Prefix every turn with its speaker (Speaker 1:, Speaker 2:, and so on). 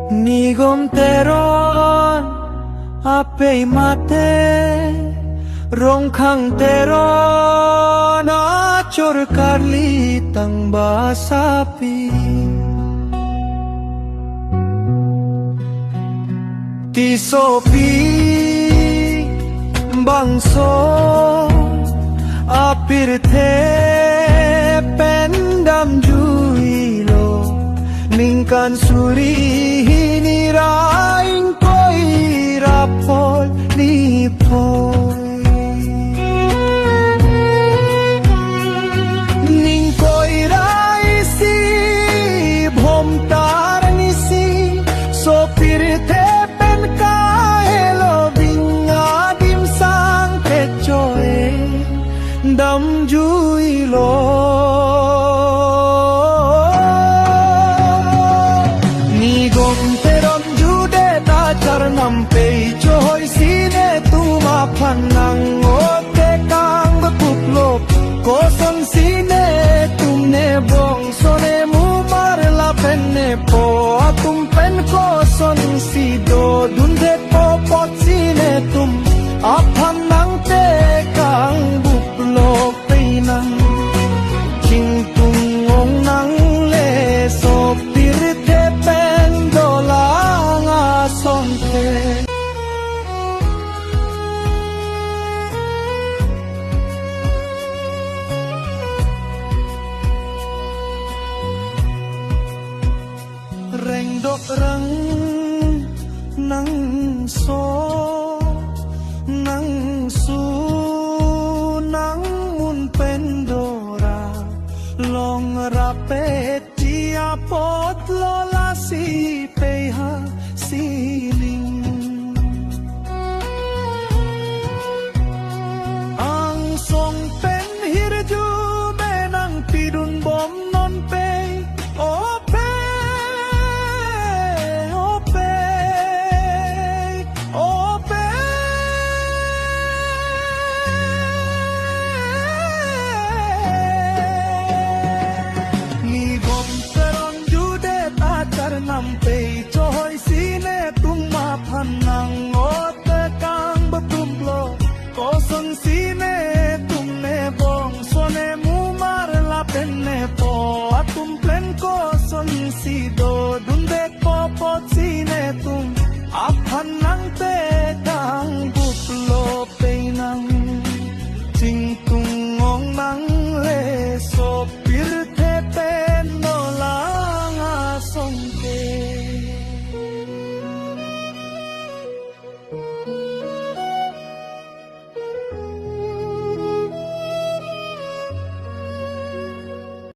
Speaker 1: Nigom teron ape mate rong khang teron acor karli tang basapi ti sopi bangso apir the pendam juilo ningkan suri niraing koi rapol nipoi ning koi raisi bhom tar nisi sopir the pen ka helo binga dim sang te choe dam juilo nampei choy sine tuma phanang ote kang bapuplop koson sine tumne bong sone mu mar la penne po atum pen koson sido dunde po pot sine tum aphanang te kang buplop peinang king tung ong nang le so pirte pen dolang ason te reng dok rang nang so nang su nang mun pendora long rapet dia pot lola si peha siling ang song pen hirju benang pidun bom non pe nampei choy sine tung ma phanang